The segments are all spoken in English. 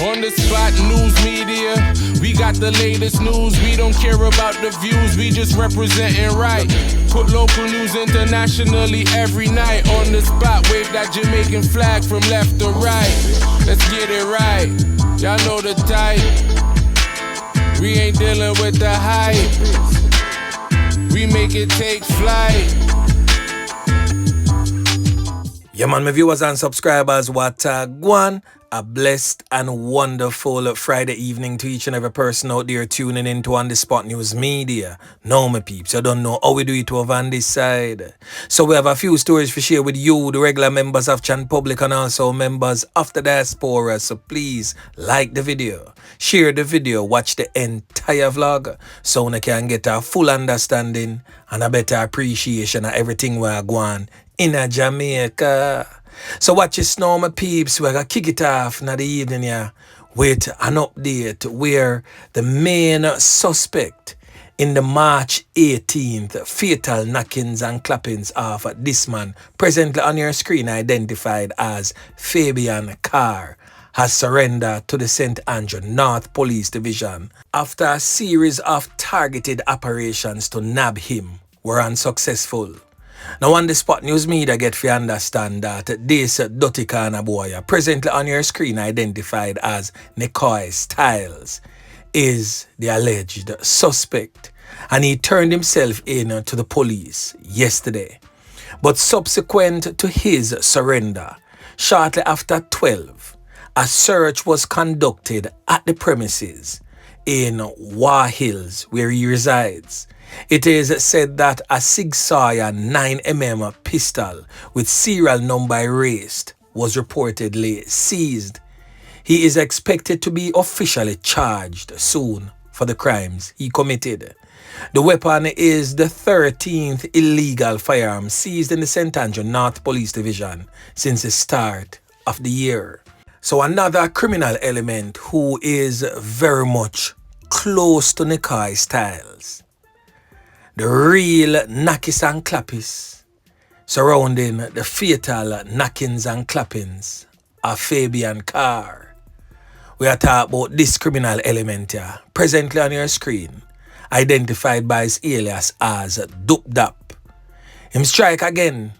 On the spot news media, we got the latest news. We don't care about the views, we just representing right. Put local news internationally every night. On the spot, wave that Jamaican flag from left to right. Let's get it right, y'all know the type. We ain't dealing with the hype, we make it take flight. Yeah man, my viewers and subscribers, what gwan. A blessed and wonderful Friday evening to each and every person out there tuning into On The Spot News Media. Now my peeps, you don't know how we do it over on this side. So we have a few stories to share with you, the regular members of Chan Public and also members of the diaspora. So please like the video, share the video, watch the entire vlog so you can get a full understanding and a better appreciation of everything we're going in a Jamaica. So watch this now, my peeps. We're going to kick it off in the evening here with an update where the main suspect in the March 18th fatal knockings and clappings of this man, presently on your screen identified as Fabian Carr, has surrendered to the St. Andrew North Police Division after a series of targeted operations to nab him were unsuccessful. Now On The Spot News Media get to understand that this dirty kind boy, presently on your screen identified as Nickoy Styles, is the alleged suspect, and he turned himself in to the police yesterday. But subsequent to his surrender, shortly after 12, a search was conducted at the premises in War Hills where he resides. It is said that a Sig Sauer 9mm pistol with serial number erased was reportedly seized. He is expected to be officially charged soon for the crimes he committed. The weapon is the 13th illegal firearm seized in the St. Andrew North Police Division since the start of the year. So another criminal element who is very much close to Nickoy Styles, the real knockings and clappings surrounding the fatal knockings and clappings of Fabian Carr. We are talking about this criminal element here, presently on your screen, identified by his alias as DupDap. Him strike again,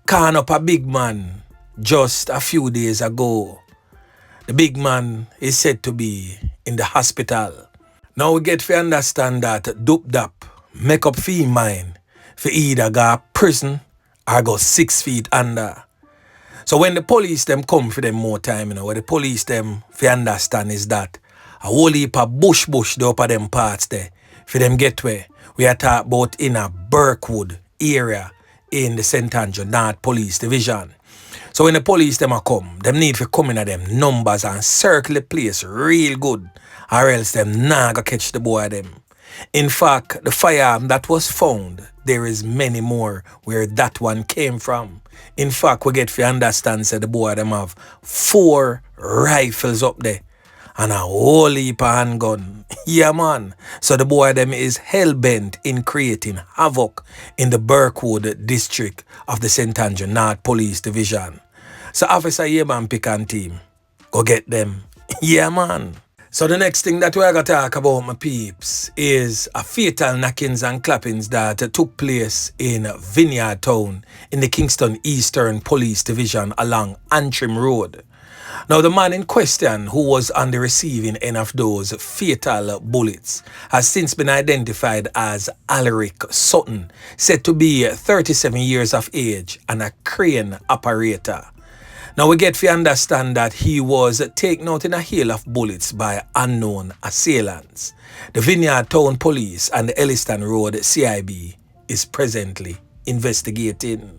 can up a big man just a few days ago. The big man is said to be in the hospital. Now we get to understand that DupDap make up for him mind for either go prison or go 6 feet under. So when the police them come for them more time, what the police them for understand is that a whole heap of bush the upper them parts there for them get where we are talking about in a Burkwood area in the St. Andrew North Police Division. So when the police them a come, them need to come in at them numbers and circle the place real good, or else them nah go catch the boy them. In fact, the firearm that was found, there is many more where that one came from. In fact, we get to understand that the boy them have 4 rifles up there and a whole heap of handgun. Yeah man. So the boy them is hell-bent in creating havoc in the Burkwood district of the St. Andrew North Police Division. So Officer Yeman pick and team, go get them. Yeah man. So the next thing that we're going to talk about, my peeps, is a fatal knockings and clappings that took place in Vineyard Town in the Kingston Eastern Police Division along Antrim Road. Now the man in question, who was on the receiving end of those fatal bullets, has since been identified as Alaric Sutton, said to be 37 years of age and a crane operator. Now we get to understand that he was taken out in a hail of bullets by unknown assailants. The Vineyard Town Police and the Elliston Road CIB is presently investigating.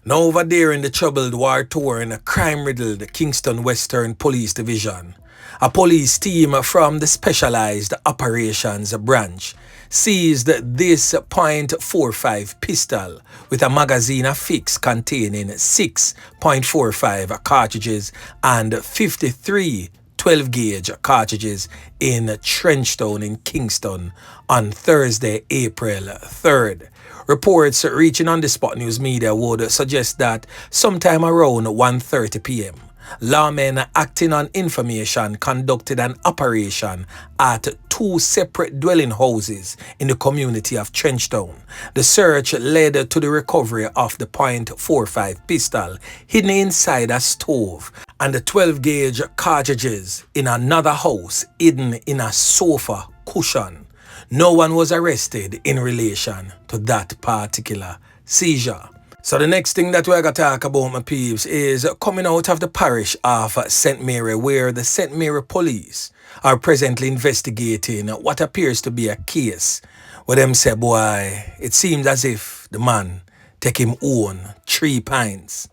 Now over there in the troubled, war-torn, crime-riddled Kingston Western Police Division, a police team from the Specialized Operations Branch seized this .45 pistol with a magazine affix containing 6.45 cartridges and 53 12-gauge cartridges in Trenchtown in Kingston on Thursday, April 3rd. Reports reaching On The Spot News Media would suggest that sometime around 1:30 p.m., Lawmen acting on information conducted an operation at 2 separate dwelling houses in the community of Trenchtown. The search led to the recovery of the .45 pistol hidden inside a stove and the 12-gauge cartridges in another house hidden in a sofa cushion. No one was arrested in relation to that particular seizure. So the next thing that we're going to talk about, my peeps, is coming out of the parish of St. Mary, where the St. Mary police are presently investigating what appears to be a case where them say, boy, it seems as if the man take him own 3 pints.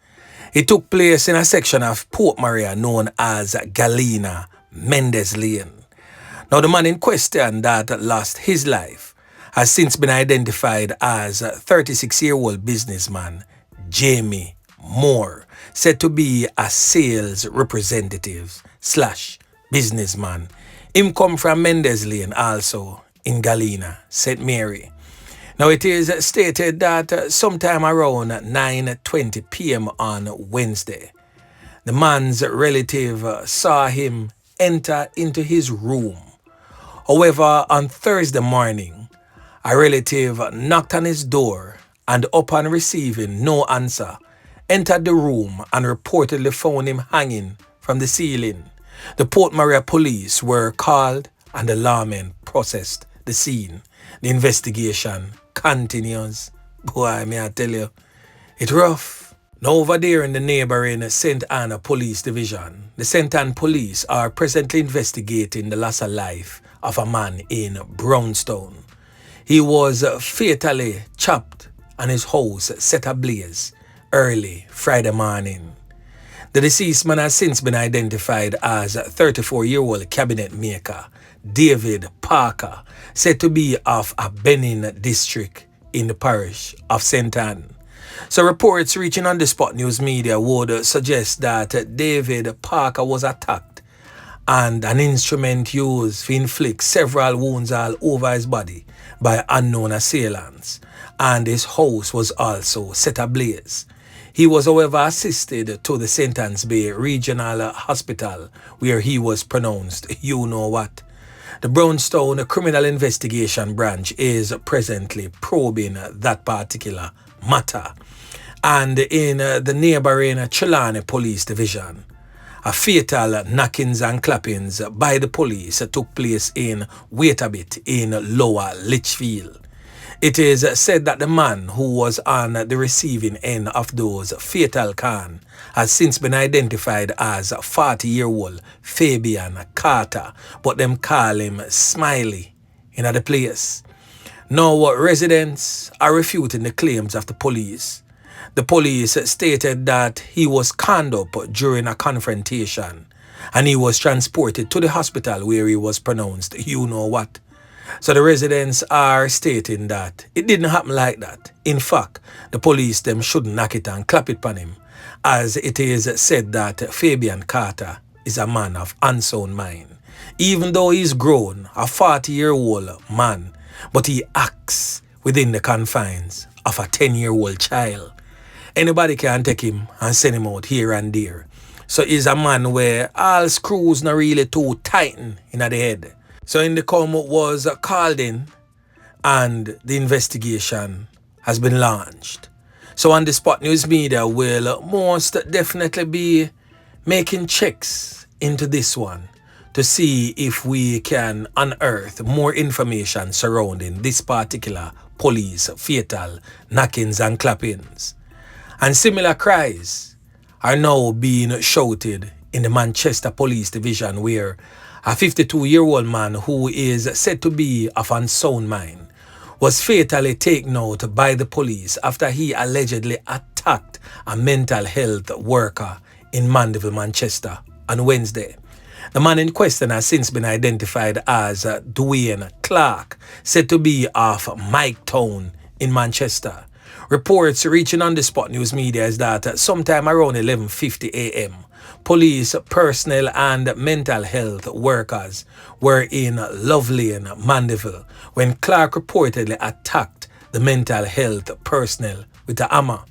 It took place in a section of Port Maria known as Galena Mendes Lane. Now the man in question that lost his life has since been identified as 36-year-old businessman Jamie Moore, said to be a sales representative / businessman. Him come from Mendes Lane, also in Galena, St. Mary. Now it is stated that sometime around 9:20 p.m. on Wednesday, the man's relative saw him enter into his room. However, on Thursday morning, a relative knocked on his door and upon receiving no answer, entered the room and reportedly found him hanging from the ceiling. The Port Maria police were called and the lawmen processed the scene. The investigation continues. Boy, may I tell you, it's rough. Now over there in the neighboring St. Anna Police Division, the St. Anne Police are presently investigating the loss of life of a man in Brownstown. He was fatally chopped and his house set ablaze early Friday morning. The deceased man has since been identified as 34-year-old cabinet maker David Parker, said to be of a Benin district in the parish of St. Anne. So reports reaching on the Spot News Media would suggest that David Parker was attacked and an instrument used to inflict several wounds all over his body by unknown assailants, and his house was also set ablaze. He was, however, assisted to the St. Anne's Bay Regional Hospital, where he was pronounced you know what. The Brownstown Criminal Investigation Branch is presently probing that particular matter. And in the neighboring Trelawny Police Division, a fatal knockings and clappings by the police took place in Waitabit in Lower Litchfield. It is said that the man who was on the receiving end of those fatal can has since been identified as 40-year-old Fabian Carter, but them call him Smiley in the place. Now residents are refuting the claims of the police. The police stated that he was conned up during a confrontation and he was transported to the hospital where he was pronounced you know what. So the residents are stating that it didn't happen like that. In fact, the police them shouldn't knock it and clap it on him, as it is said that Fabian Carter is a man of unsound mind. Even though he's grown, a 40-year-old man, but he acts within the confines of a 10-year-old child. Anybody can take him and send him out here and there. So he's a man where all screws not really too tighten in the head. So in the come was called in and the investigation has been launched. So on the Spot News Media will most definitely be making checks into this one to see if we can unearth more information surrounding this particular police fatal knockings and clappings. And similar cries are now being shouted in the Manchester Police Division, where a 52-year-old man who is said to be of unsound mind was fatally taken out by the police after he allegedly attacked a mental health worker in Mandeville, Manchester on Wednesday. The man in question has since been identified as Dwayne Clark, said to be of Miketown in Manchester. Reports reaching on the Spot News Media is that sometime around 11:50 a.m., police personnel and mental health workers were in Love Lane, Mandeville, when Clark reportedly attacked the mental health personnel with a hammer.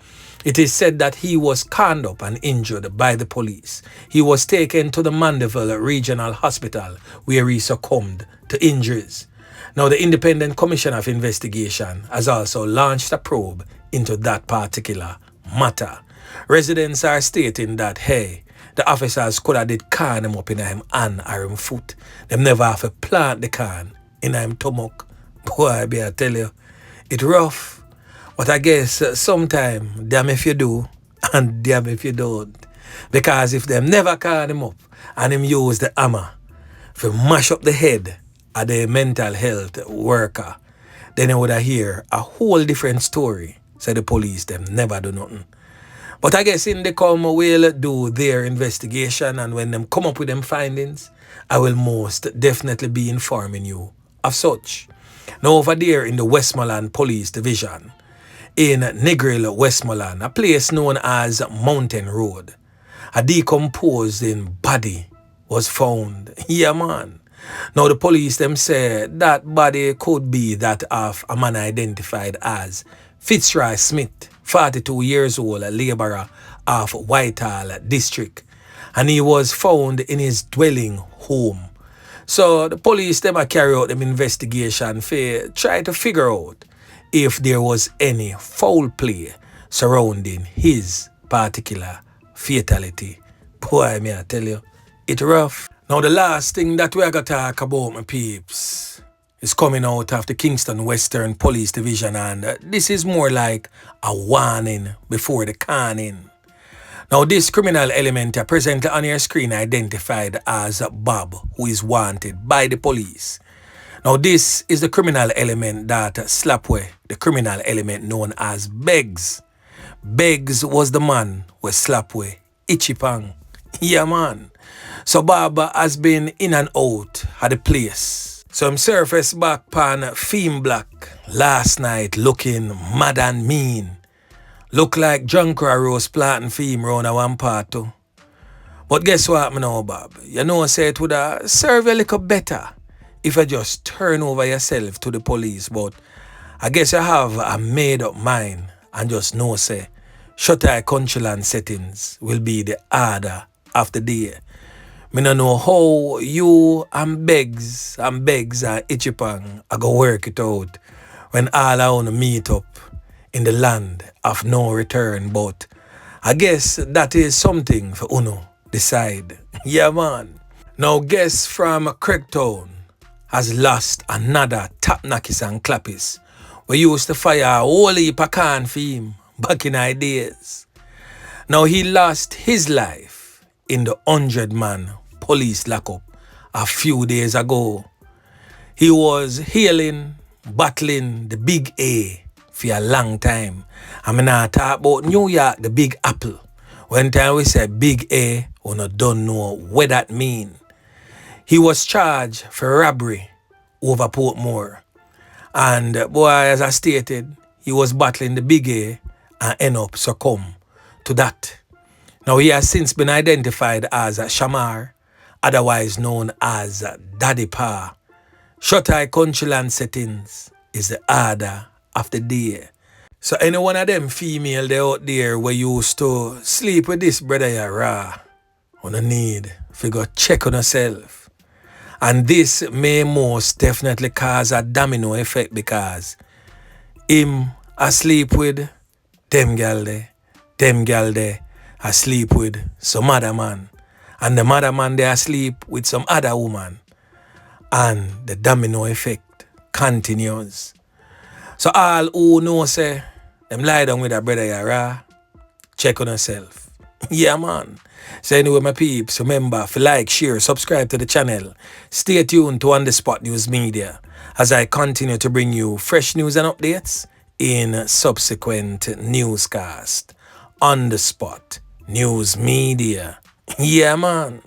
It is said that he was conned up and injured by the police. He was taken to the Mandeville Regional Hospital where he succumbed to injuries. Now, the Independent Commission of Investigation has also launched a probe into that particular matter. Residents are stating that, hey, the officers could have did can him up in him hand or him foot. Them never have to plant the can in him stomach. Boy, I be I tell you, it rough. But I guess sometime, damn if you do, and damn if you don't. Because if them never can him up and him use the hammer to mash up the head of the mental health worker, then you would hear a whole different story. So the police, them never do nothing. But I guess in the come will do their investigation, and when them come up with them findings, I will most definitely be informing you of such. Now over there in the Westmoreland Police Division, in Negril, Westmoreland, a place known as Mountain Road, a decomposing body was found. Yeah, man. Now the police them say that body could be that of a man identified as Fitzroy Smith, 42 years old, a labourer of Whitehall District, and he was found in his dwelling home. So the police them carry out them investigation for try to figure out if there was any foul play surrounding his particular fatality. Boy, me I tell you, it rough. Now the last thing that we are going to talk about, my peeps, is coming out of the Kingston Western Police Division, and this is more like a warning before the conning. Now this criminal element presently on your screen identified as BoB, who is wanted by the police. Now this is the criminal element that slapped away the criminal element known as Beggs. Beggs was the man who slapped away Ichipang. Yeah, man. So BoB has been in and out of the place. So him surfaced back pan Theme Black last night looking mad and mean. Look like John Rose planting theme round a one part too. But guess what me know, BoB? You know say it would serve a little better if you just turn over yourself to the police. But I guess you have a made up mind and just know say shut-eye countryland settings will be the order of the day. Me no know how you and Beggs and Ichipang are going to work it out when all I want to meet up in the land of no return. But I guess that is something for Uno decide. Yeah, man. Now guests from Trenchtown has lost another tap knockers and clappers. We used to fire a whole heap of can for him back in our days. Now he lost his life in the 100-man police lockup a few days ago. He was battling the Big A for a long time. I mean, I talk about New York, the Big Apple. When time we say Big A, we don't know what that mean. He was charged for robbery over Portmore. And boy, as I stated, he was battling the Big A and end up succumb to that. Now he has since been identified as Shamar, otherwise known as Daddy Pa. Shut-eye countryland settings is the order of the day. So any one of them female they out there where used to sleep with this brother you raw, you need to go check on yourself. And this may most definitely cause a domino effect because him asleep with them gal there asleep with some other man. And the other man they asleep with some other woman. And the domino effect continues. So all who know say, them lie down with a brother yara, check on yourself. Yeah, man. So anyway, my peeps, remember to like, share, subscribe to the channel. Stay tuned to On The Spot News Media as I continue to bring you fresh news and updates in subsequent newscast. On The Spot News Media. Yeah, man.